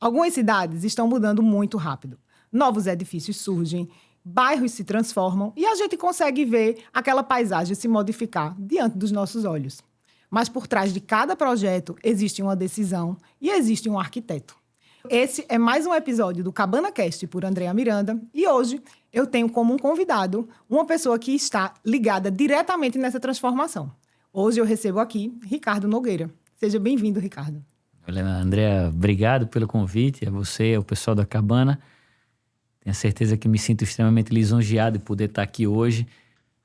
Algumas cidades estão mudando muito rápido. Novos edifícios surgem, bairros se transformam e a gente consegue ver aquela paisagem se modificar diante dos nossos olhos. Mas por trás de cada projeto existe uma decisão e existe um arquiteto. Esse é mais um episódio do Cabana Cast por Andréa Miranda e hoje eu tenho como um convidado uma pessoa que está ligada diretamente nessa transformação. Hoje eu recebo aqui Ricardo Nogueira. Seja bem-vindo, Ricardo. Olha, Andréa, obrigado pelo convite, a você, ao pessoal da Cabana. Tenho certeza que me sinto extremamente lisonjeado de poder estar aqui hoje,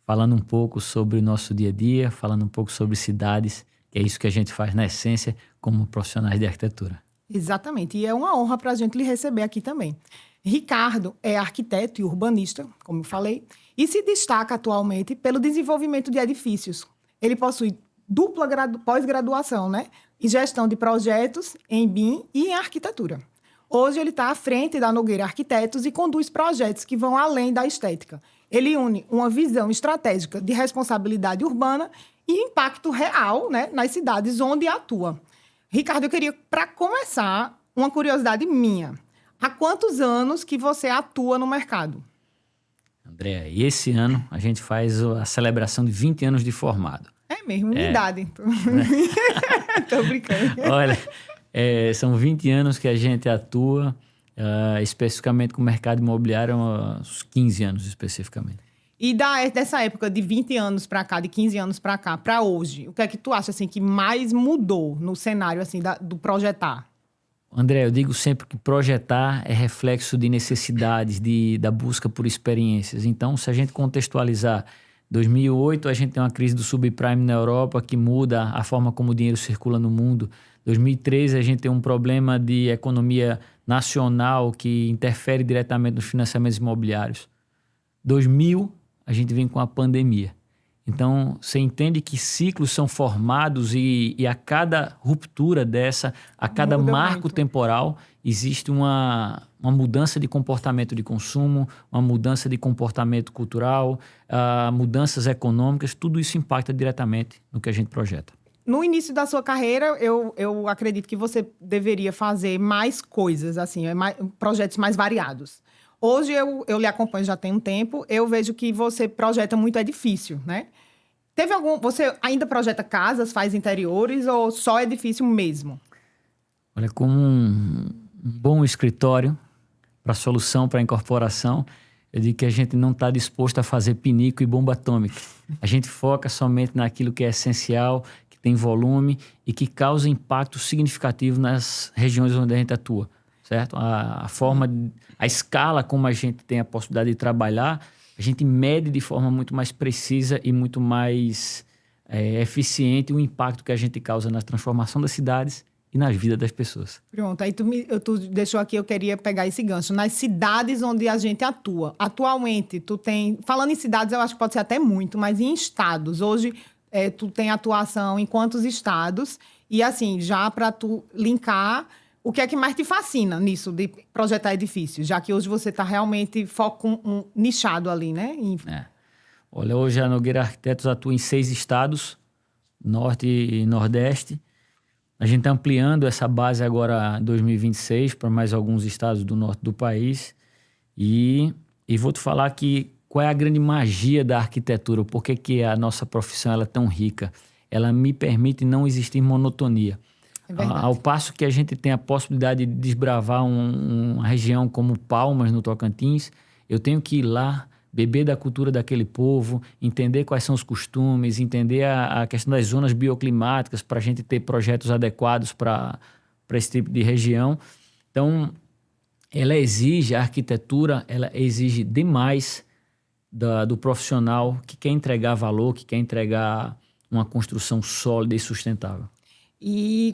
falando um pouco sobre o nosso dia a dia, falando um pouco sobre cidades, que é isso que a gente faz na essência como profissionais de arquitetura. Exatamente, e é uma honra para a gente lhe receber aqui também. Ricardo é arquiteto e urbanista, como eu falei, e se destaca atualmente pelo desenvolvimento de edifícios. Ele possui dupla pós-graduação, né? Em gestão de projetos, em BIM e em arquitetura. Hoje ele está à frente da Nogueira Arquitetos e conduz projetos que vão além da estética. Ele une uma visão estratégica de responsabilidade urbana e impacto real, né, nas cidades onde atua. Ricardo, eu queria, para começar, uma curiosidade minha. Há quantos anos que você atua no mercado? Andréa, e esse ano a gente faz a celebração de 20 anos de formado. É mesmo, minha idade. Tô brincando. Olha, são 20 anos que a gente atua, especificamente com o mercado imobiliário, uns 15 anos especificamente. E dessa época de 20 anos para cá, de 15 anos para cá, para hoje, o que é que tu acha assim, que mais mudou no cenário assim, do projetar? André, eu digo sempre que projetar é reflexo de necessidades, da busca por experiências. Então, se a gente contextualizar, 2008 a gente tem uma crise do subprime na Europa que muda a forma como o dinheiro circula no mundo. 2013 a gente tem um problema de economia nacional que interfere diretamente nos financiamentos imobiliários. 2000 a gente vem com a pandemia. Então, você entende que ciclos são formados e a cada ruptura dessa, a cada marco temporal, existe uma mudança de comportamento de consumo, uma mudança de comportamento cultural, mudanças econômicas, tudo isso impacta diretamente no que a gente projeta. No início da sua carreira, eu acredito que você deveria fazer mais coisas, assim, projetos mais variados. Hoje eu lhe acompanho já tem um tempo, eu vejo que você projeta muito edifício, né? Você ainda projeta casas, faz interiores ou só edifício mesmo? Olha, como um bom escritório para solução, para incorporação, eu digo que a gente não está disposto a fazer pinico e bomba atômica. A gente foca somente naquilo que é essencial, que tem volume e que causa impacto significativo nas regiões onde a gente atua. Certo? A escala como a gente tem a possibilidade de trabalhar, a gente mede de forma muito mais precisa e muito mais eficiente o impacto que a gente causa na transformação das cidades e nas vidas das pessoas. Pronto, aí tu deixou aqui, eu queria pegar esse gancho. Nas cidades onde a gente atua, atualmente, tu tem... Falando em cidades, eu acho que pode ser até muito, mas em estados. Hoje, tu tem atuação em quantos estados? E assim, já para tu linkar... O que é que mais te fascina nisso de projetar edifícios? Já que hoje você está realmente nichado ali, né? Olha, hoje a Nogueira Arquitetos atua em 6 estados, Norte e Nordeste. A gente está ampliando essa base agora em 2026 para mais alguns estados do norte do país. E vou te falar que qual é a grande magia da arquitetura, por que a nossa profissão ela é tão rica? Ela me permite não existir monotonia. Ao passo que a gente tem a possibilidade de desbravar uma região como Palmas, no Tocantins, eu tenho que ir lá, beber da cultura daquele povo, entender quais são os costumes, entender a questão das zonas bioclimáticas para a gente ter projetos adequados para esse tipo de região. Então, a arquitetura, ela exige demais do profissional que quer entregar valor, que quer entregar uma construção sólida e sustentável. E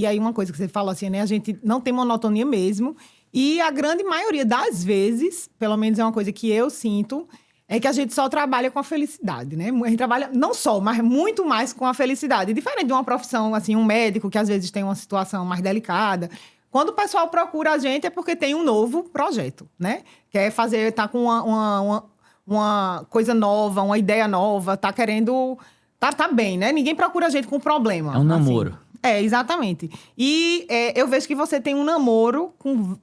aí uma coisa que você falou assim, né? A gente não tem monotonia mesmo. E a grande maioria das vezes, pelo menos é uma coisa que eu sinto, é que a gente só trabalha com a felicidade, né? A gente trabalha não só, mas muito mais com a felicidade. Diferente de uma profissão, assim, um médico que às vezes tem uma situação mais delicada. Quando o pessoal procura a gente é porque tem um novo projeto, né? Quer fazer, tá com uma coisa nova, uma ideia nova, tá querendo... Tá bem, né? Ninguém procura a gente com problema. É um namoro. Exatamente. E eu vejo que você tem um namoro com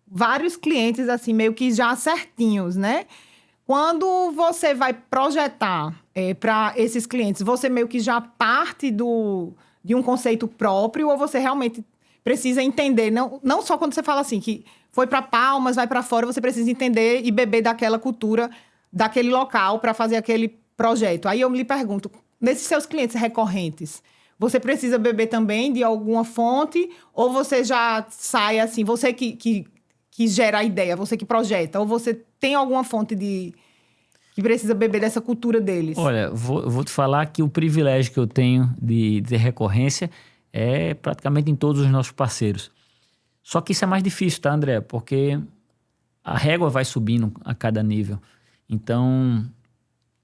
vários clientes, assim, meio que já certinhos, né? Quando você vai projetar para esses clientes, você meio que já parte de um conceito próprio ou você realmente precisa entender, não só quando você fala assim, que foi para Palmas, vai para fora, você precisa entender e beber daquela cultura, daquele local para fazer aquele projeto. Aí eu me pergunto, nesses seus clientes recorrentes, você precisa beber também de alguma fonte ou você já sai assim, você que gera a ideia, você que projeta, ou você tem alguma fonte que precisa beber dessa cultura deles? Olha, vou te falar que o privilégio que eu tenho de ter recorrência é praticamente em todos os nossos parceiros. Só que isso é mais difícil, tá, André? Porque a régua vai subindo a cada nível. Então,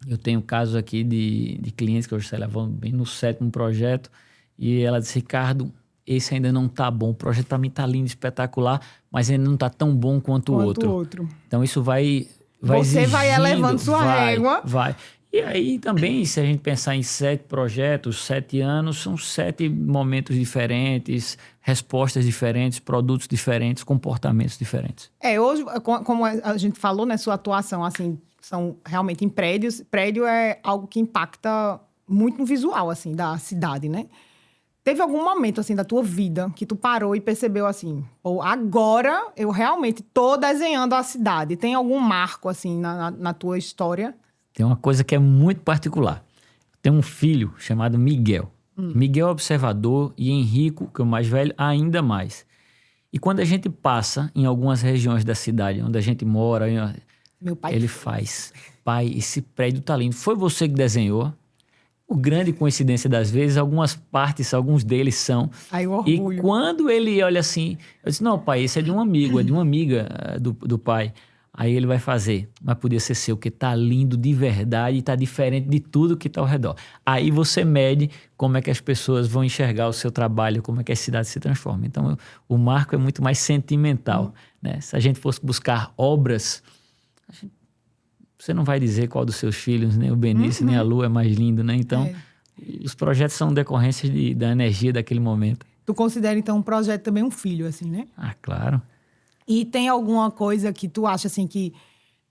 eu tenho casos aqui de clientes que eu já levam bem no 7º projeto e ela disse, Ricardo, esse ainda não tá bom. O projeto para mim tá lindo, espetacular, mas ainda não tá tão bom quanto o outro. Então, isso vai você exigindo, vai elevando sua régua. Vai. E aí também, se a gente pensar em 7 projetos, 7 anos, são 7 momentos diferentes, respostas diferentes, produtos diferentes, comportamentos diferentes. Hoje, como a gente falou, né, sua atuação, assim, são realmente em prédios. Prédio é algo que impacta muito no visual, assim, da cidade, né? Teve algum momento, assim, da tua vida que tu parou e percebeu, assim, pô, agora eu realmente tô desenhando a cidade. Tem algum marco, assim, na tua história? Tem uma coisa que é muito particular. Tem um filho chamado Miguel. Miguel é observador e Henrico, que é o mais velho, ainda mais. E quando a gente passa em algumas regiões da cidade, onde a gente mora, Meu pai ele faz. Pai, esse prédio tá lindo. Foi você que desenhou? O grande coincidência das vezes, algumas partes, alguns deles são. Ai, o orgulho. E quando ele olha assim, eu disse, não, pai, esse é de um amigo, é de uma amiga do pai. Aí ele vai fazer, mas podia ser seu, porque tá lindo de verdade e tá diferente de tudo que tá ao redor. Aí você mede como é que as pessoas vão enxergar o seu trabalho, como é que a cidade se transforma. Então, o marco é muito mais sentimental, né? Se a gente fosse buscar obras, você não vai dizer qual dos seus filhos, nem o Benício, nem a Lu é mais lindo, né? Então, os projetos são decorrências da energia daquele momento. Tu considera, então, um projeto também um filho, assim, né? Ah, claro. E tem alguma coisa que tu acha, assim, que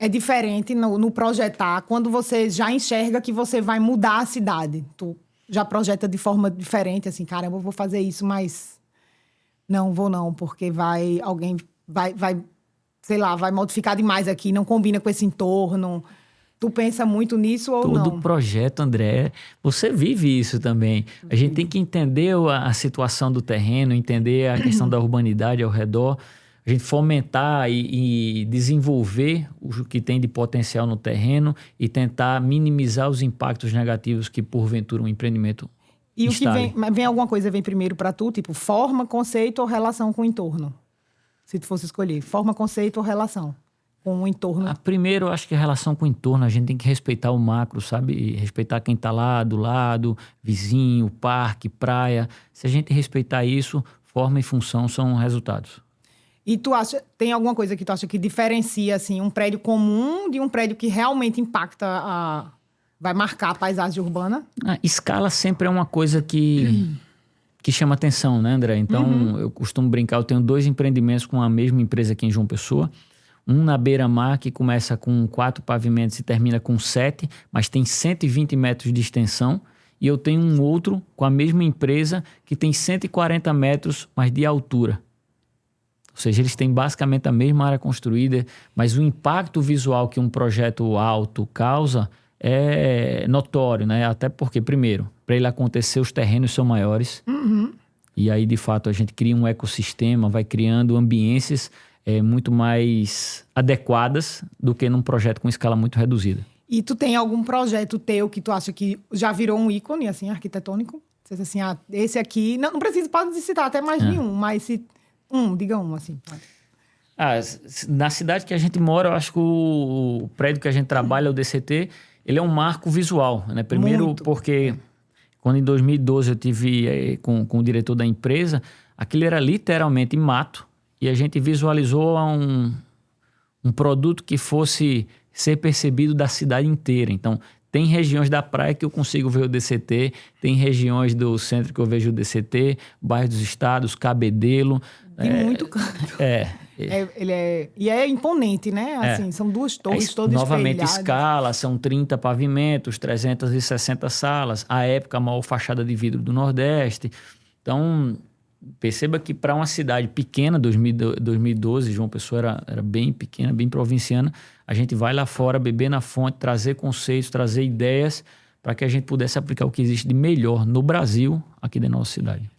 é diferente no projetar, quando você já enxerga que você vai mudar a cidade? Tu já projeta de forma diferente, assim, cara, eu vou fazer isso, mas não vou não, porque alguém vai, sei lá, vai modificar demais aqui, não combina com esse entorno. Tu pensa muito nisso ou não? Todo projeto, André, você vive isso também. A gente tem que entender a situação do terreno, entender a questão da urbanidade ao redor, a gente fomentar e desenvolver o que tem de potencial no terreno e tentar minimizar os impactos negativos que, porventura, um empreendimento E instale. o que vem alguma coisa vem primeiro para tu, tipo forma, conceito ou relação com o entorno? Se tu fosse escolher, forma, conceito ou relação com o entorno? Primeiro, eu acho que a relação com o entorno, a gente tem que respeitar o macro, sabe? E respeitar quem está lá do lado, vizinho, parque, praia. Se a gente respeitar isso, forma e função são resultados. E tu acha, tem alguma coisa que tu acha que diferencia, assim, um prédio comum de um prédio que realmente impacta vai marcar a paisagem urbana? A escala sempre é uma coisa que chama atenção, né, André? Então, eu costumo brincar, eu tenho 2 empreendimentos com a mesma empresa aqui em João Pessoa. Um na beira-mar, que começa com 4 pavimentos e termina com 7, mas tem 120 metros de extensão. E eu tenho um outro com a mesma empresa que tem 140 metros, mas de altura. Ou seja, eles têm basicamente a mesma área construída, mas o impacto visual que um projeto alto causa é notório, né? Até porque, primeiro, para ele acontecer, os terrenos são maiores. E aí, de fato, a gente cria um ecossistema, vai criando ambiências muito mais adequadas do que num projeto com escala muito reduzida. E tu tem algum projeto teu que tu acha que já virou um ícone, assim, arquitetônico? Você diz assim, esse aqui... Não precisa, pode citar até mais de um, mas se... diga um, assim. Na cidade que a gente mora, eu acho que o prédio que a gente trabalha, o DCT, ele é um marco visual, né? Primeiro Muito. porque quando em 2012 eu tive com o diretor da empresa, aquilo era literalmente mato e a gente visualizou um produto que fosse ser percebido da cidade inteira. Então, Tem regiões da praia que eu consigo ver o DCT, tem regiões do centro que eu vejo o DCT, bairro dos estados, Cabedelo. Tem muito canto. E é imponente, né? Assim, são 2 torres todas novamente, espelhadas. escala, são 30 pavimentos, 360 salas. À época, a maior fachada de vidro do Nordeste. Então, perceba que para uma cidade pequena, 2012, João Pessoa era bem pequena, bem provinciana, a gente vai lá fora, beber na fonte, trazer conceitos, trazer ideias para que a gente pudesse aplicar o que existe de melhor no Brasil, aqui da nossa cidade.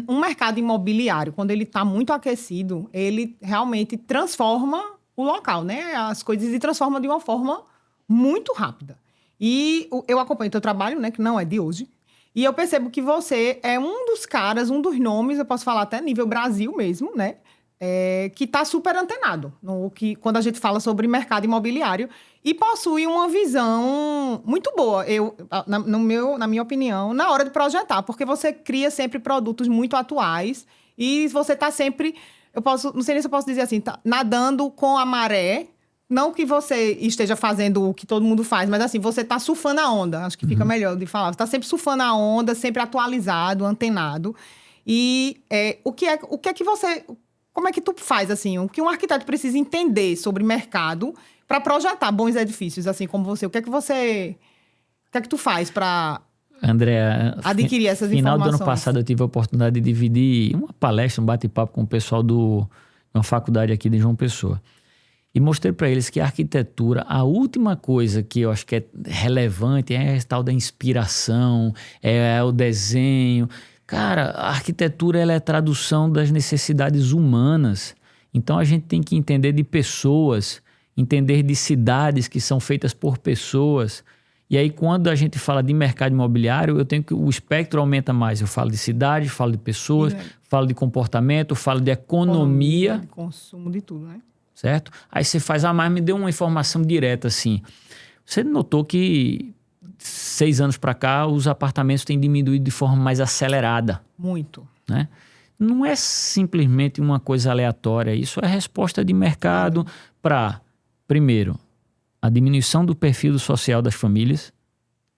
Um mercado imobiliário, quando ele está muito aquecido, ele realmente transforma o local, né? As coisas se transformam de uma forma muito rápida. E eu acompanho o teu trabalho, né? Que não é de hoje. E eu percebo que você é um dos caras, um dos nomes, eu posso falar até nível Brasil mesmo, né? Que está super antenado quando a gente fala sobre mercado imobiliário e possui uma visão muito boa, na minha opinião, na hora de projetar, porque você cria sempre produtos muito atuais e você está sempre, não sei nem se eu posso dizer assim, tá nadando com a maré. Não que você esteja fazendo o que todo mundo faz, mas assim, você está surfando a onda. Acho que fica melhor de falar. Você está sempre surfando a onda, sempre atualizado, antenado. E como é que tu faz, assim, o que um arquiteto precisa entender sobre mercado para projetar bons edifícios, assim como você? O que é que tu faz para adquirir essas informações? No final do ano passado eu tive a oportunidade de dividir uma palestra, um bate-papo com o pessoal de uma faculdade aqui de João Pessoa. E mostrei para eles que a arquitetura, a última coisa que eu acho que é relevante é a tal da inspiração, é o desenho. Cara, a arquitetura ela é a tradução das necessidades humanas. Então, a gente tem que entender de pessoas, entender de cidades que são feitas por pessoas. E aí, quando a gente fala de mercado imobiliário, eu tenho que o espectro aumenta mais. Eu falo de cidade, falo de pessoas, falo de comportamento, falo de economia. De consumo, de tudo, né? Certo? Aí você faz, mas me deu uma informação direta assim. Você notou que 6 anos para cá os apartamentos têm diminuído de forma mais acelerada. Muito. Né? Não é simplesmente uma coisa aleatória. Isso é resposta de mercado para, primeiro, a diminuição do perfil social das famílias.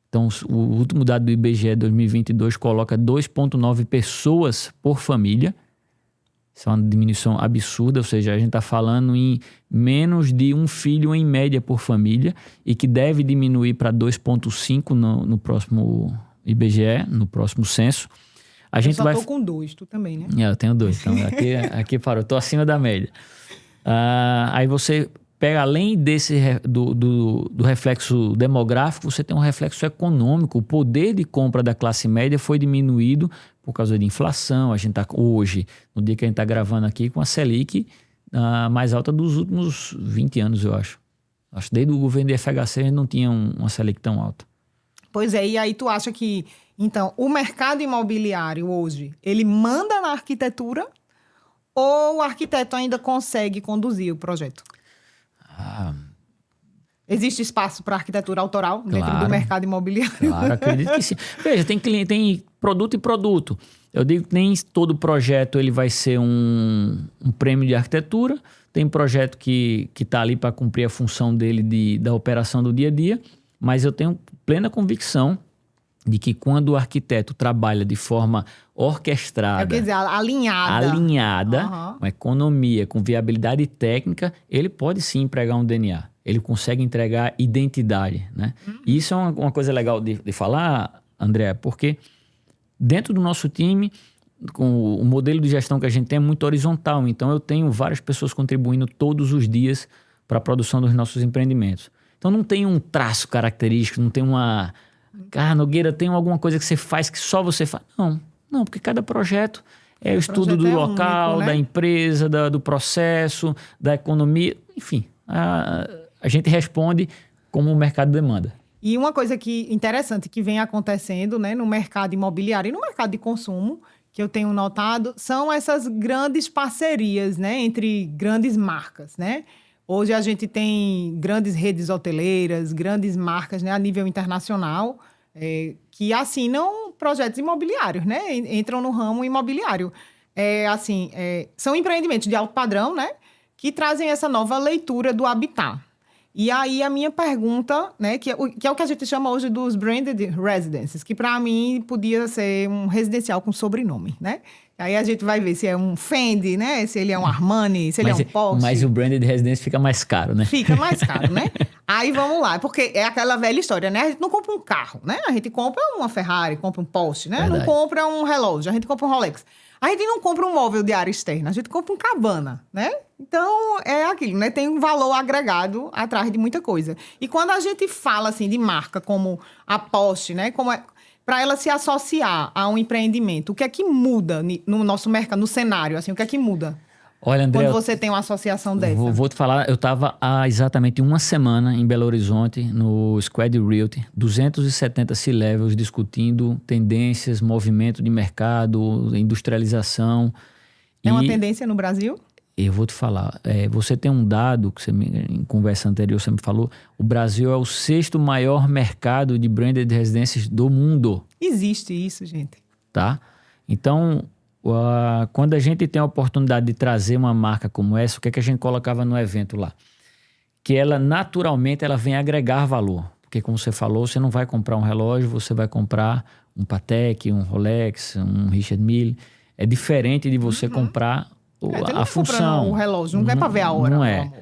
Então, o último dado do IBGE 2022 coloca 2,9 pessoas por família. Isso é uma diminuição absurda, ou seja, a gente está falando em menos de 1 filho em média por família e que deve diminuir para 2,5 no próximo IBGE, no próximo censo. Eu só estou com 2, tu também, né? Eu tenho 2, então aqui parou, estou acima da média. Aí você pega, além do reflexo demográfico, você tem um reflexo econômico. O poder de compra da classe média foi diminuído por causa de inflação. A gente está hoje, no dia que a gente está gravando aqui, com a Selic mais alta dos últimos 20 anos, eu acho. Acho que desde o governo de FHC a gente não tinha uma Selic tão alta. Pois é, e aí tu acha que, então, o mercado imobiliário hoje, ele manda na arquitetura ou o arquiteto ainda consegue conduzir o projeto? Existe espaço para arquitetura autoral dentro do mercado imobiliário? Claro, acredito que sim. Veja, tem produto e produto. Eu digo que nem todo projeto ele vai ser um prêmio de arquitetura. Tem projeto que está ali para cumprir a função dele da operação do dia a dia. Mas eu tenho plena convicção de que quando o arquiteto trabalha de forma orquestrada, quer dizer, alinhada, uma economia com viabilidade técnica, ele pode sim empregar um DNA. Ele consegue entregar identidade, né? E isso é uma coisa legal de falar, André, porque dentro do nosso time, com o modelo de gestão que a gente tem é muito horizontal. Então, eu tenho várias pessoas contribuindo todos os dias para a produção dos nossos empreendimentos. Então, não tem um traço característico, não tem uma... Nogueira, tem alguma coisa que você faz que só você faz? Não, porque cada projeto é o estudo do local, único, né? Da empresa, do processo, da economia, enfim. A gente responde como o mercado demanda. E uma coisa interessante que vem acontecendo, né, no mercado imobiliário e no mercado de consumo, que eu tenho notado, são essas grandes parcerias, né, entre grandes marcas, né? Hoje a gente tem grandes redes hoteleiras, grandes marcas, né, a nível internacional, que assinam projetos imobiliários, né? Entram no ramo imobiliário. São empreendimentos de alto padrão, né? Que trazem essa nova leitura do habitat. E aí a minha pergunta, né, que é o que a gente chama hoje dos branded residences, que para mim podia ser um residencial com sobrenome, né? Aí a gente vai ver se é um Fendi, né? Se ele é um Armani, se ele é um Porsche. Mas o branded residência fica mais caro, né? Fica mais caro, né? Aí vamos lá, porque é aquela velha história, né? A gente não compra um carro, né? A gente compra uma Ferrari, compra um Porsche, né? Verdade. Não compra um relógio, a gente compra um Rolex. A gente não compra um móvel de área externa, a gente compra um Cabana, né? Então, é aquilo, né? Tem um valor agregado atrás de muita coisa. E quando a gente fala, assim, de marca como a Porsche, né? Como para ela se associar a um empreendimento, o que é que muda no nosso mercado, no cenário, assim? O que é que muda? Olha, André, Quando você tem uma associação dessa. vou te falar, eu estava há exatamente uma semana em Belo Horizonte, no Squad Realty, 270 C-Levels discutindo tendências, movimento de mercado, industrialização. É uma E tendência no Brasil? eu vou te falar, você tem um dado que em conversa anterior você me falou, o Brasil é o 6º maior mercado de branded residências do mundo, Existe isso, gente. tá? Então, quando a gente tem a oportunidade de trazer uma marca como essa, o que é que a gente colocava no evento lá? Que ela, naturalmente, ela vem agregar valor. Porque, como você falou, você não vai comprar um relógio, você vai comprar um Patek, um Rolex, um Richard Mille. É diferente de você comprar a função. O relógio, não é para ver a hora, Não meu é. amor.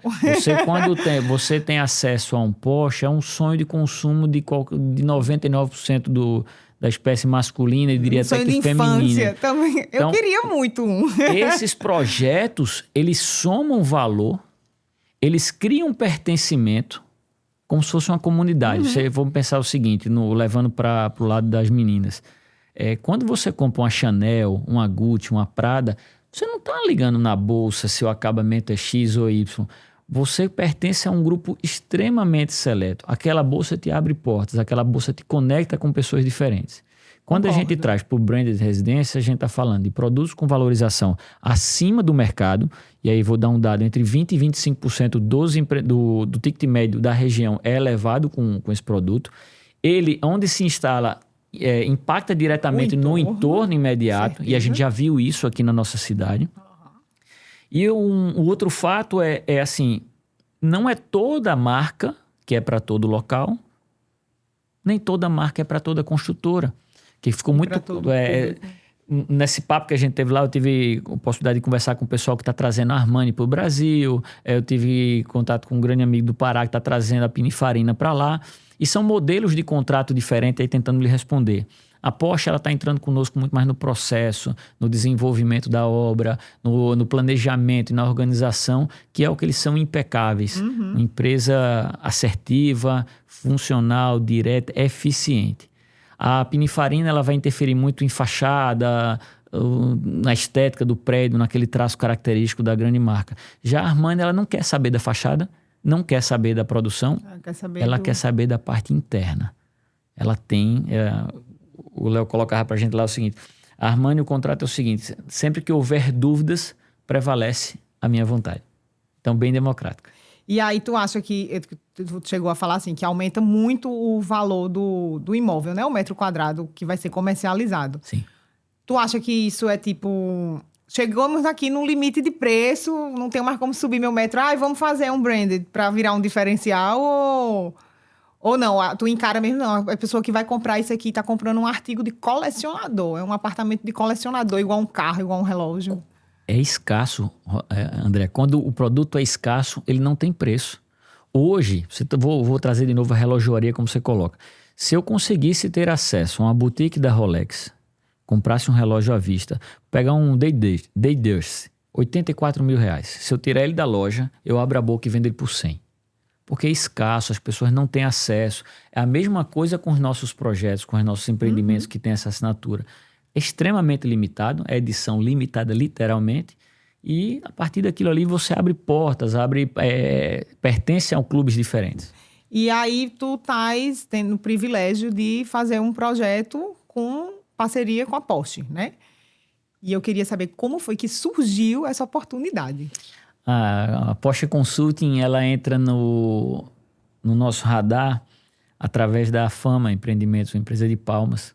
Quando você tem acesso a um Porsche, é um sonho de consumo de 99% da espécie masculina e diria até Sonho que de feminina. infância também. Eu Então, queria muito um. esses projetos, eles somam valor, eles criam pertencimento, como se fosse uma comunidade. Vamos pensar o seguinte, levando para o lado das meninas. Quando você compra uma Chanel, uma Gucci, uma Prada, você não está ligando na bolsa se o acabamento é X ou Y. Você pertence a um grupo extremamente seleto. Aquela bolsa te abre portas, aquela bolsa te conecta com pessoas diferentes. Quando a gente traz para o branded residência, a gente está falando de produtos com valorização acima do mercado, e aí vou dar um dado, entre 20% e 25% do ticket médio da região é elevado com esse produto. Ele, onde se instala, impacta diretamente no entorno imediato, e a gente já viu isso aqui na nossa cidade. E um outro fato é assim, não é toda marca que é para todo local, nem toda marca é para toda construtora. Que ficou muito... nesse papo que a gente teve lá, eu tive a possibilidade de conversar com o pessoal que está trazendo a Armani para o Brasil, eu tive contato com um grande amigo do Pará que está trazendo a Pininfarina para lá, e são modelos de contrato diferentes aí tentando lhe responder. A Porsche está entrando conosco muito mais no processo, no desenvolvimento da obra, no planejamento e na organização, que é o que eles são impecáveis. Uma empresa assertiva, funcional, direta, eficiente. A Pininfarina ela vai interferir muito em fachada, na estética do prédio, naquele traço característico da grande marca. Já a Armani ela não quer saber da fachada, não quer saber da produção, ela quer saber da parte interna. Ela tem... o Léo colocava para a gente lá o seguinte, a Armani, o contrato é o seguinte, sempre que houver dúvidas, prevalece a minha vontade. Então, bem democrática. E aí tu acha que, tu chegou a falar assim, que aumenta muito o valor do imóvel, né? O metro quadrado que vai ser comercializado. Sim. Tu acha que isso é tipo... Chegamos aqui num limite de preço, não tem mais como subir meu metro. Vamos fazer um branded para virar um diferencial ou não? Tu encara mesmo, não. A pessoa que vai comprar isso aqui está comprando um artigo de colecionador. É um apartamento de colecionador, igual um carro, igual um relógio. É escasso, André. Quando o produto é escasso, ele não tem preço. Hoje, vou trazer de novo a relojoaria como você coloca. Se eu conseguisse ter acesso a uma boutique da Rolex, comprasse um relógio à vista, pegar um Datejust, R$84 mil. Se eu tirar ele da loja, eu abro a boca e vendo ele por 100. Porque é escasso, as pessoas não têm acesso. É a mesma coisa com os nossos projetos, com os nossos empreendimentos que têm essa assinatura. É extremamente limitado, é edição limitada literalmente, e a partir daquilo ali você abre portas, pertence a clubes diferentes. E aí tu estás tendo o privilégio de fazer um projeto com parceria com a Porsche, né? E eu queria saber como foi que surgiu essa oportunidade. A Porsche Consulting, ela entra no nosso radar através da Fama Empreendimentos, uma empresa de Palmas.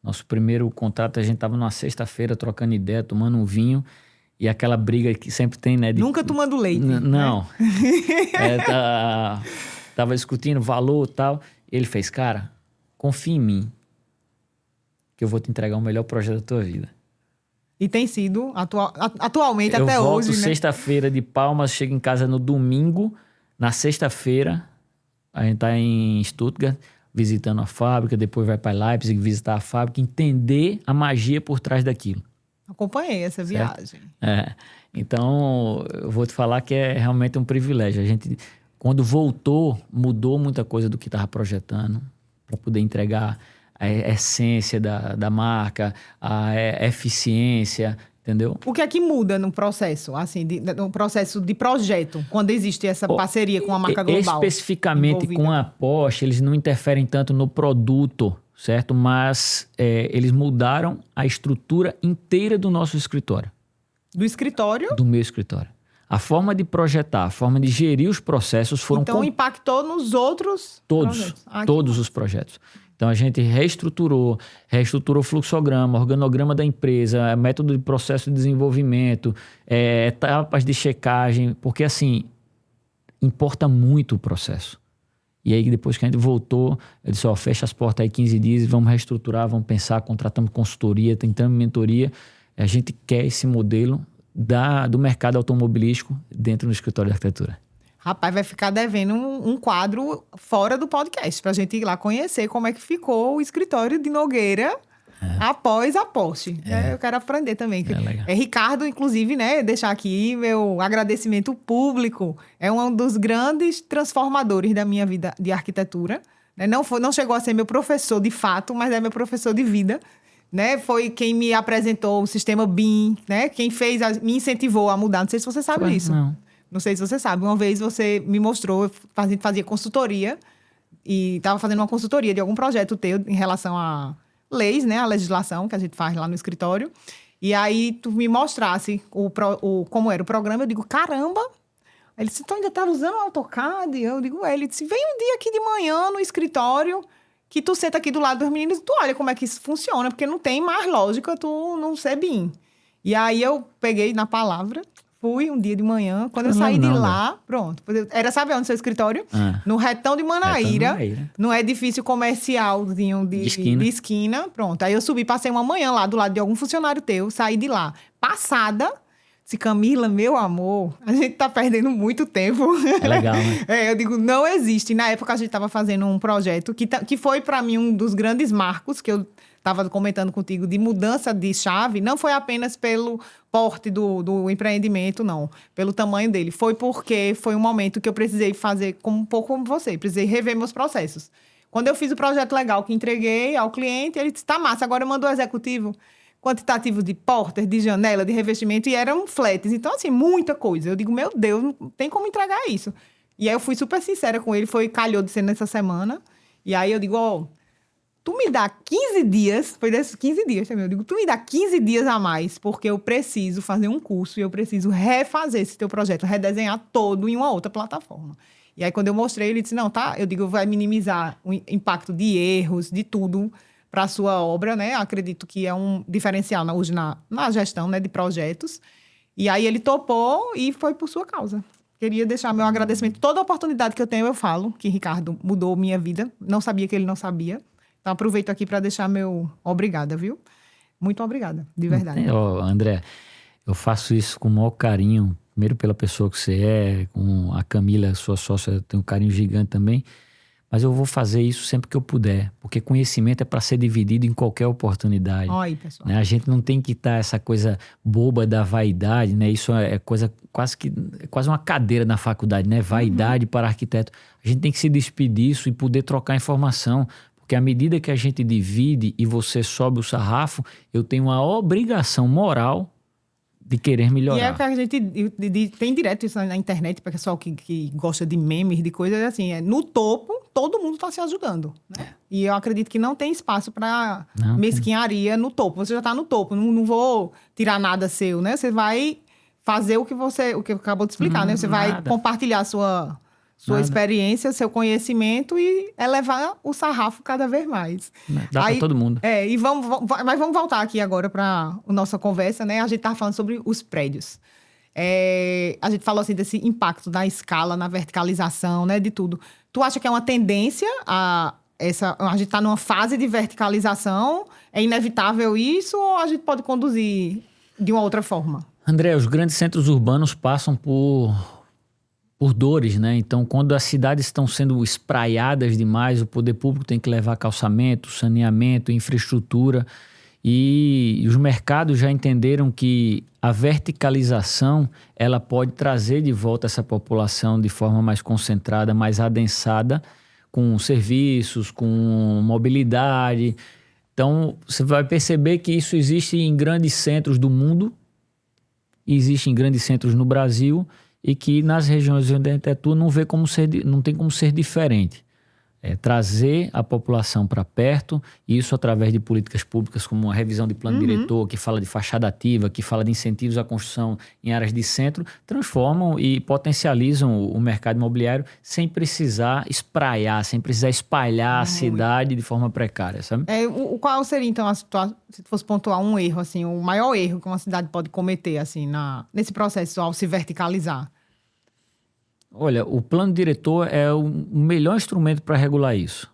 Nosso primeiro contrato, a gente estava numa sexta-feira trocando ideia, tomando um vinho, E aquela briga que sempre tem, né? Nunca tomando leite. Não. Tava discutindo valor e tal. Ele fez, cara, confia em mim, que eu vou te entregar o melhor projeto da tua vida. E tem sido, atualmente, eu até hoje, volto né? sexta-feira de Palmas, chego em casa no domingo. Na sexta-feira, a gente tá em Stuttgart, visitando a fábrica, depois vai para Leipzig visitar a fábrica, entender a magia por trás daquilo. Acompanhei essa viagem. Então, eu vou te falar que é realmente um privilégio. A gente, quando voltou, mudou muita coisa do que estava projetando para poder entregar a essência da marca, a eficiência, entendeu? O que é que muda no processo, assim, no processo de projeto, quando existe essa parceria com a marca global? Especificamente com a Porsche, eles não interferem tanto no produto, certo? Mas eles mudaram a estrutura inteira do nosso escritório. Do escritório? Do meu escritório. A forma de projetar, a forma de gerir os processos foram... Então, impactou nos outros projetos? Todos os projetos. Então, a gente reestruturou o fluxograma, organograma da empresa, método de processo de desenvolvimento, etapas de checagem, porque, assim, importa muito o processo. E aí, depois que a gente voltou, eu disse, fecha as portas aí 15 dias, vamos reestruturar, vamos pensar, contratamos consultoria, tentamos mentoria. A gente quer esse modelo do mercado automobilístico dentro do escritório de arquitetura. Rapaz, vai ficar devendo um quadro fora do podcast, pra gente ir lá conhecer como é que ficou o escritório de Nogueira após a Porsche. Eu quero aprender também. Legal. Ricardo, inclusive, né, deixar aqui meu agradecimento público. É um dos grandes transformadores da minha vida de arquitetura. Não chegou a ser meu professor de fato, mas é meu professor de vida. Né? Foi quem me apresentou o sistema BIM, né? Quem me incentivou a mudar. Não sei se você sabe disso. Não sei se você sabe. Uma vez você me mostrou, a gente fazia consultoria e estava fazendo uma consultoria de algum projeto teu em relação a leis, né? A legislação que a gente faz lá no escritório. E aí tu me mostrasse como era o programa. Eu digo, caramba! Ele disse, tu ainda tá usando o AutoCAD? Eu digo, ele disse, vem um dia aqui de manhã no escritório que tu senta aqui do lado dos meninos e tu olha como é que isso funciona, porque não tem mais lógica tu não ser BIM. E aí eu peguei na palavra, fui um dia de manhã, quando eu saí de lá, pronto. Sabe onde é o seu escritório? No Retão de Manaíra, no edifício comercialzinho de esquina. Pronto, aí eu subi, passei uma manhã lá do lado de algum funcionário teu, saí de lá. Passada, disse, Camila, meu amor, a gente tá perdendo muito tempo. É legal, né? Eu digo, não existe. Na época a gente tava fazendo um projeto que foi para mim um dos grandes marcos que eu tava comentando contigo de mudança de chave. Não foi apenas pelo porte do empreendimento, não. Pelo tamanho dele. Foi porque foi um momento que eu precisei fazer um pouco como você. Precisei rever meus processos. Quando eu fiz o projeto legal que entreguei ao cliente, ele disse, tá massa, agora eu mando o executivo quantitativo de portas, de janela, de revestimento, e eram flats. Então, assim, muita coisa. Eu digo, meu Deus, não tem como entregar isso. E aí eu fui super sincera com ele, calhou de ser nessa semana. E aí eu digo, tu me dá 15 dias, foi desses 15 dias também, eu digo, tu me dá 15 dias a mais, porque eu preciso fazer um curso e eu preciso refazer esse teu projeto, redesenhar todo em uma outra plataforma. E aí quando eu mostrei, ele disse, não, tá, eu digo, vai minimizar o impacto de erros, de tudo, para a sua obra, né? Acredito que é um diferencial hoje na gestão, né, de projetos. E aí ele topou e foi por sua causa. Queria deixar meu agradecimento. Toda oportunidade que eu tenho, eu falo que Ricardo mudou minha vida. Não sabia que ele não sabia. Então, aproveito aqui para deixar meu obrigada, viu? Muito obrigada, de verdade. André, eu faço isso com o maior carinho. Primeiro pela pessoa que você é, com a Camila, sua sócia, eu tenho um carinho gigante também. Mas eu vou fazer isso sempre que eu puder, porque conhecimento é para ser dividido em qualquer oportunidade. Olha aí, pessoal. Né? A gente não tem que estar essa coisa boba da vaidade, né? Isso é coisa quase uma cadeira na faculdade, né? Vaidade para arquiteto. A gente tem que se despedir disso e poder trocar informação, porque à medida que a gente divide e você sobe o sarrafo, eu tenho uma obrigação moral de querer melhorar. E é o que a gente tem direto isso na internet, para o pessoal que gosta de memes, de coisas assim, no topo, todo mundo está se ajudando, né? E eu acredito que não tem espaço para mesquinharia no topo. Você já está no topo, não vou tirar nada seu, né? Você vai fazer o que acabou de explicar, né? Você vai compartilhar sua sua Nada. experiência, seu conhecimento e elevar o sarrafo cada vez mais. Dá para todo mundo. Mas vamos voltar aqui agora para a nossa conversa, né? A gente estava falando sobre os prédios. A gente falou assim desse impacto da escala, na verticalização, né? De tudo. Tu acha que é uma tendência a gente está numa fase de verticalização? É inevitável isso ou a gente pode conduzir de uma outra forma? André, os grandes centros urbanos passam por dores, né? Então, quando as cidades estão sendo espraiadas demais, o poder público tem que levar calçamento, saneamento, infraestrutura. E os mercados já entenderam que a verticalização ela pode trazer de volta essa população de forma mais concentrada, mais adensada, com serviços, com mobilidade. Então, você vai perceber que isso existe em grandes centros do mundo, existe em grandes centros no Brasil e que nas regiões onde a gente atua não tem como ser diferente. Trazer a população para perto, isso através de políticas públicas como uma revisão de plano diretor, que fala de fachada ativa, que fala de incentivos à construção em áreas de centro, transformam e potencializam o mercado imobiliário sem precisar espraiar, sem precisar espalhar a cidade de forma precária, sabe? Qual seria, então, a situação, se tu fosse pontuar um erro, assim, o maior erro que uma cidade pode cometer, assim, nesse processo ao se verticalizar? Olha, o plano diretor é o melhor instrumento para regular isso.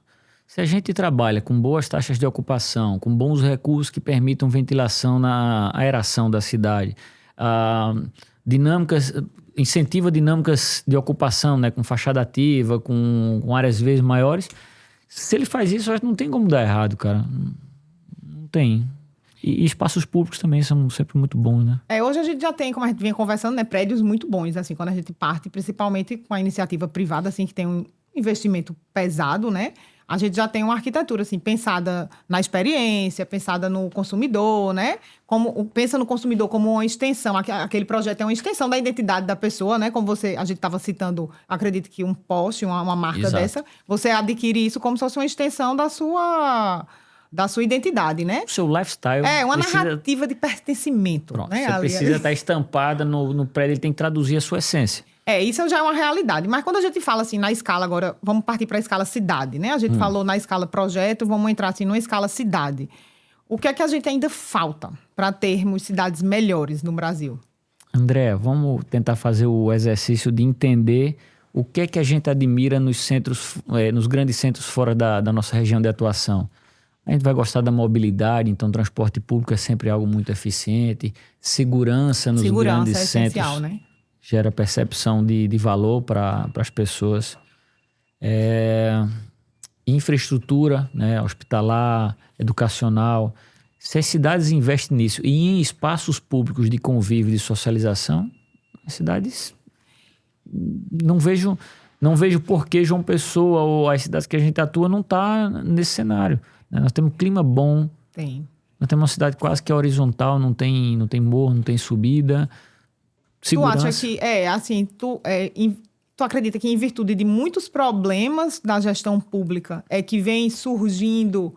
Se a gente trabalha com boas taxas de ocupação, com bons recursos que permitam ventilação na aeração da cidade, incentiva dinâmicas de ocupação, né, com fachada ativa, com áreas verdes maiores, se ele faz isso, acho que não tem como dar errado, cara. Não tem. E espaços públicos também são sempre muito bons, né? Hoje a gente já tem, como a gente vinha conversando, né, prédios muito bons, assim, quando a gente parte, principalmente com a iniciativa privada, assim, que tem um investimento pesado, né? A gente já tem uma arquitetura, assim, pensada na experiência, pensada no consumidor, né? Pensa no consumidor como uma extensão, aquele projeto é uma extensão da identidade da pessoa, né? Como a gente estava citando, acredito que um post, uma marca Exato. dessa, você adquire isso como se fosse uma extensão da sua identidade, né? O seu lifestyle. Uma narrativa de pertencimento. Pronto, né? você precisa estar estampada no prédio, ele tem que traduzir a sua essência. Isso já é uma realidade. Mas quando a gente fala assim na escala agora, vamos partir para a escala cidade, né? A gente falou na escala projeto, vamos entrar assim numa escala cidade. O que é que a gente ainda falta para termos cidades melhores no Brasil? André, vamos tentar fazer o exercício de entender o que é que a gente admira nos centros, nos grandes centros fora da nossa região de atuação. A gente vai gostar da mobilidade, então transporte público é sempre algo muito eficiente. Segurança nos grandes é centros essencial, né? gera percepção de valor para as pessoas. Infraestrutura, né, hospitalar, educacional. Se as cidades investem nisso e em espaços públicos de convívio, de socialização, as cidades... Não vejo por que João Pessoa ou as cidades que a gente atua não está nesse cenário. Nós temos um clima bom. Tem. Nós temos uma cidade quase que horizontal, não tem morro, não tem subida. Segurança. Tu acha que, tu acredita que em virtude de muitos problemas da gestão pública é que vem surgindo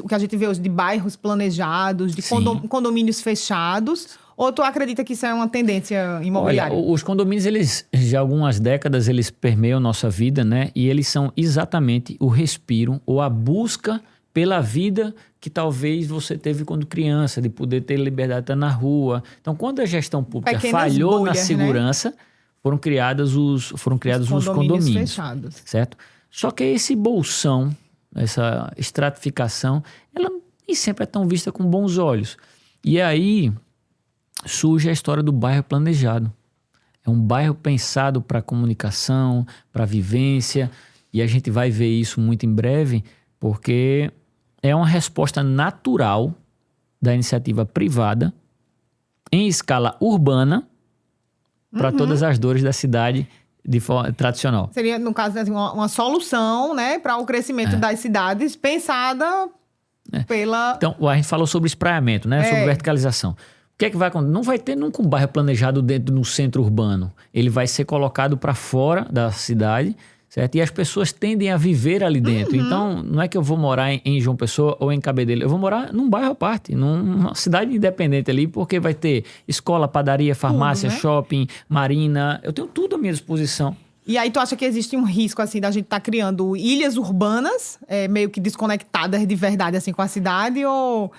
o que a gente vê hoje de bairros planejados, de condomínios fechados? Ou tu acredita que isso é uma tendência imobiliária? Olha, os condomínios, eles já há algumas décadas, eles permeiam nossa vida, né? E eles são exatamente o respiro ou a busca pela vida que talvez você teve quando criança, de poder ter liberdade de estar na rua. Então, quando a gestão pública falhou na segurança, né? foram criados os condomínios fechados. Certo? Só que esse bolsão, essa estratificação, ela nem sempre é tão vista com bons olhos. E aí surge a história do bairro planejado. É um bairro pensado para comunicação, para vivência, e a gente vai ver isso muito em breve, porque é uma resposta natural da iniciativa privada em escala urbana para todas as dores da cidade de forma tradicional. Seria, no caso, assim, uma solução, né, para o crescimento das cidades pensada pela... Então, a gente falou sobre espraiamento, né, sobre verticalização. O que é que vai acontecer? Não vai ter nunca um bairro planejado dentro no centro urbano. Ele vai ser colocado para fora da cidade, certo? E as pessoas tendem a viver ali dentro. Então, não é que eu vou morar em João Pessoa ou em Cabedelo. Eu vou morar num bairro à parte, numa cidade independente ali, porque vai ter escola, padaria, farmácia, tudo, né? shopping, marina. Eu tenho tudo à minha disposição. E aí tu acha que existe um risco, assim, da gente estar criando ilhas urbanas, meio que desconectadas de verdade, assim, com a cidade? Ou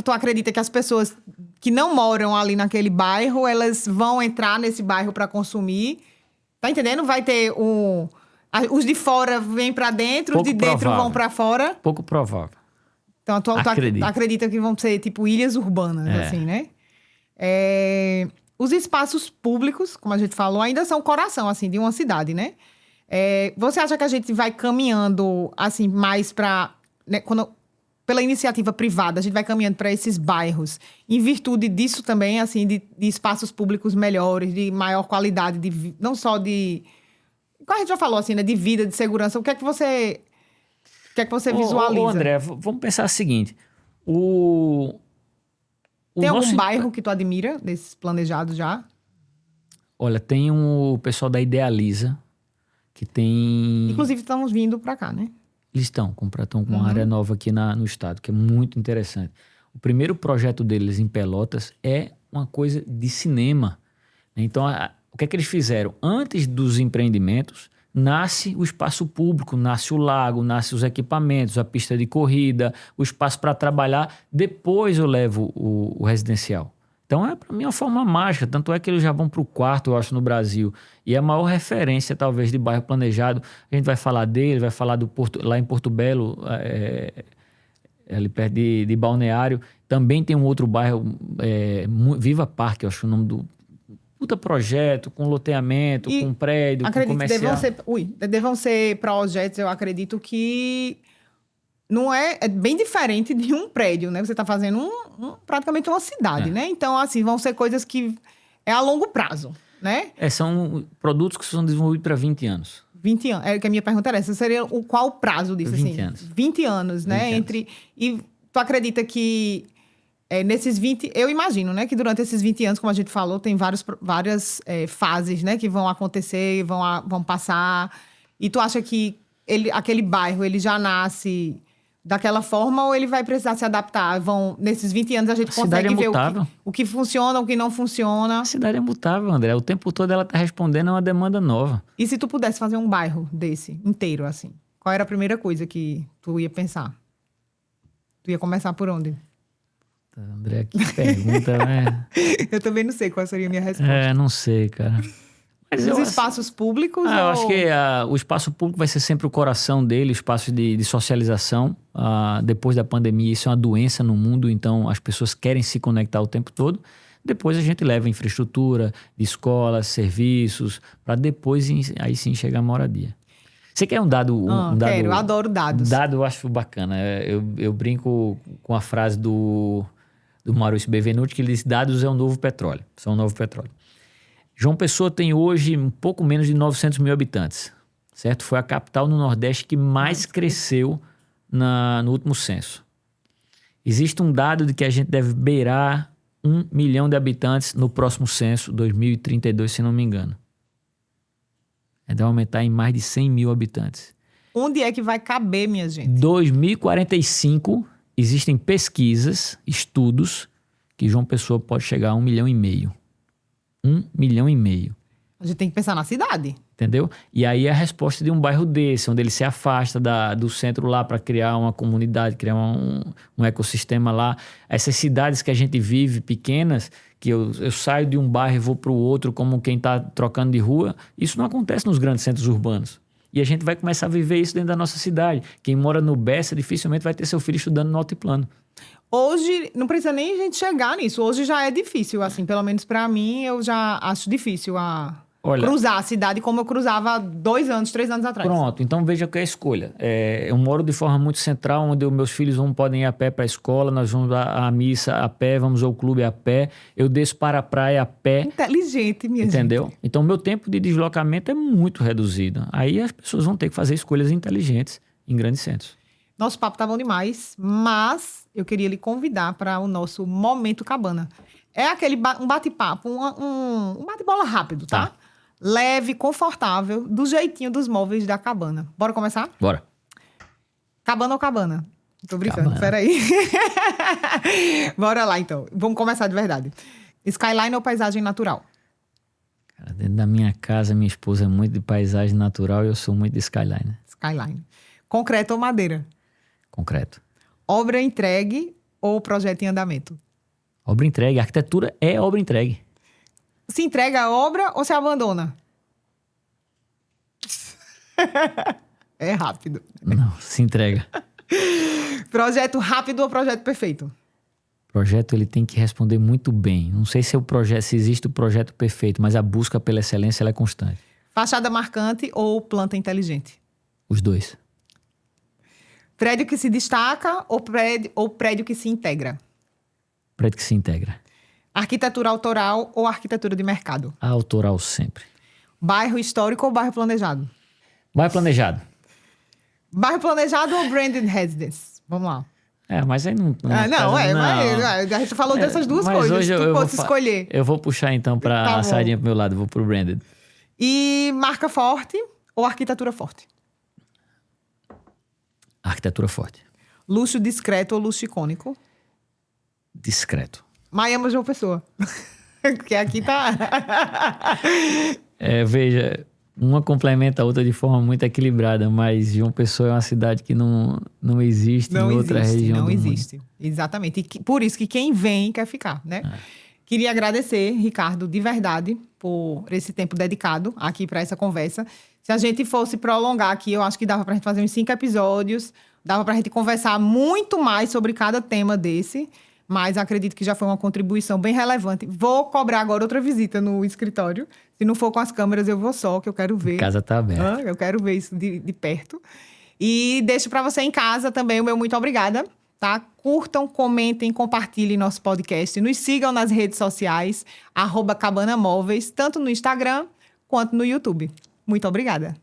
tu acredita que as pessoas que não moram ali naquele bairro, elas vão entrar nesse bairro para consumir? Tá entendendo? Vai ter os de fora vêm para dentro, Pouco os de dentro provável. vão para fora. Pouco provável. Então, tu acredita que vão ser, tipo, ilhas urbanas, assim, né? Os espaços públicos, como a gente falou, ainda são o coração, assim, de uma cidade, né? Você acha que a gente vai caminhando, assim, mais para... Né, pela iniciativa privada, a gente vai caminhando para esses bairros, em virtude disso também, assim, de espaços públicos melhores, de maior qualidade, não só de... Como a gente já falou, assim, né? De vida, de segurança. O que é que você visualiza? André, vamos pensar o seguinte. Tem algum bairro que tu admira, desses planejados já? Olha, tem o pessoal da Idealiza, que tem... Inclusive, estamos vindo para cá, né? Eles estão com uma área nova aqui no estado, que é muito interessante. O primeiro projeto deles em Pelotas é uma coisa de cinema. Então, o que é que eles fizeram? Antes dos empreendimentos, nasce o espaço público, nasce o lago, nasce os equipamentos, a pista de corrida, o espaço para trabalhar. Depois eu levo o residencial. Então, para mim, uma forma mágica. Tanto é que eles já vão para o quarto, eu acho, no Brasil. E a maior referência, talvez, de bairro planejado, a gente vai falar dele, vai falar lá em Porto Belo, ali perto de Balneário. Também tem um outro bairro, Viva Parque, eu acho o nome do... Puta projeto, com loteamento, com prédio, com comercial. Devam ser projetos, eu acredito que não é bem diferente de um prédio, né? Você está fazendo praticamente uma cidade, né? Então, assim, vão ser coisas que é a longo prazo, né? São produtos que são desenvolvidos para 20 anos. 20 anos. É que a minha pergunta era essa. Seria qual o prazo disso? 20 assim? anos. 20 anos, né? 20 anos. E tu acredita que nesses 20... Eu imagino, né? Que durante esses 20 anos, como a gente falou, tem várias fases, né? Que vão acontecer, vão passar. E tu acha que aquele bairro, ele já nasce daquela forma ou ele vai precisar se adaptar? Nesses 20 anos a gente consegue ver o que funciona, o que não funciona. A cidade é mutável, André. O tempo todo ela está respondendo a uma demanda nova. E se tu pudesse fazer um bairro desse, inteiro, assim? Qual era a primeira coisa que tu ia pensar? Tu ia começar por onde? André, que pergunta, né? Eu também não sei qual seria a minha resposta. Não sei, cara. Mas os espaços públicos? Eu acho que o espaço público vai ser sempre o coração dele, o espaço de socialização. Depois da pandemia, isso é uma doença no mundo, então as pessoas querem se conectar o tempo todo. Depois a gente leva infraestrutura, de escolas, serviços, para depois aí sim chegar a moradia. Você quer um dado? Quero, eu adoro dados. Dado eu acho bacana. Eu brinco com a frase do Maurício Bevenuti, que ele diz: dados é um novo petróleo, são um novo petróleo. João Pessoa tem hoje um pouco menos de 900 mil habitantes, certo? Foi a capital no Nordeste que mais cresceu no último censo. Existe um dado de que a gente deve beirar 1 milhão de habitantes no próximo censo, 2032, se não me engano. Deve aumentar em mais de 100 mil habitantes. Onde é que vai caber, minha gente? 2045, existem pesquisas, estudos, que João Pessoa pode chegar a 1,5 milhão. 1,5 milhão. A gente tem que pensar na cidade. Entendeu? E aí a resposta de um bairro desse, onde ele se afasta do centro lá para criar uma comunidade, criar um ecossistema lá. Essas cidades que a gente vive, pequenas, que eu saio de um bairro e vou para o outro como quem está trocando de rua, isso não acontece nos grandes centros urbanos. E a gente vai começar a viver isso dentro da nossa cidade. Quem mora no Bessa dificilmente vai ter seu filho estudando no altiplano. Hoje, não precisa nem a gente chegar nisso. Hoje já é difícil, assim, pelo menos para mim, eu já acho difícil cruzar a cidade como eu cruzava 2 anos, 3 anos atrás. Pronto, então veja que é a escolha. Eu moro de forma muito central, onde os meus filhos podem ir a pé para a escola, nós vamos à missa a pé, vamos ao clube a pé, eu desço para a praia a pé. Inteligente, minha entendeu? gente. Então, meu tempo de deslocamento é muito reduzido. Aí as pessoas vão ter que fazer escolhas inteligentes em grandes centros. Nosso papo tá bom demais, mas eu queria lhe convidar para o nosso Momento Cabana. É um bate-papo, um bate-bola rápido, tá? Leve, confortável, do jeitinho dos móveis da cabana. Bora começar? Bora. Cabana ou cabana? Tô brincando, peraí. Bora lá, então. Vamos começar de verdade. Skyline ou paisagem natural? Cara, Dentro da minha casa, minha esposa é muito de paisagem natural e eu sou muito de skyline. Skyline. Concreto ou madeira? Concreto. Obra entregue ou projeto em andamento? Obra entregue. Arquitetura é obra entregue. Se entrega a obra ou se abandona? É rápido. Não, se entrega. Projeto rápido ou projeto perfeito? O projeto ele tem que responder muito bem. Não sei se existe o projeto perfeito, mas a busca pela excelência ela é constante. Fachada marcante ou planta inteligente? Os dois. Prédio que se destaca ou prédio que se integra? Prédio que se integra. Arquitetura autoral ou arquitetura de mercado? Autoral sempre. Bairro histórico ou bairro planejado? Vai planejado. Bairro planejado ou branded residence? Vamos lá. Mas aí não... Mas a gente falou dessas duas mas coisas. Hoje Se tu eu fosse escolher. Eu vou puxar então para Tá a bom. sardinha pro meu lado, vou pro branded. E marca forte ou arquitetura forte? Arquitetura forte. Luxo discreto ou luxo icônico? Discreto. Miami ou João Pessoa? Porque aqui tá... Veja, uma complementa a outra de forma muito equilibrada, mas João Pessoa é uma cidade que não existe em outra região Não do mundo. existe. Exatamente. Por isso que quem vem quer ficar, né? Queria agradecer, Ricardo, de verdade, por esse tempo dedicado aqui para essa conversa. Se a gente fosse prolongar aqui, eu acho que dava para a gente fazer uns 5 episódios, dava para a gente conversar muito mais sobre cada tema desse, mas acredito que já foi uma contribuição bem relevante. Vou cobrar agora outra visita no escritório. Se não for com as câmeras, eu vou só, que eu quero ver. A casa tá aberta. Eu quero ver isso de perto. E deixo para você em casa também o meu muito obrigada, tá? Curtam, comentem, compartilhem nosso podcast. Nos sigam nas redes sociais, @cabanamóveis, tanto no Instagram quanto no YouTube. Muito obrigada.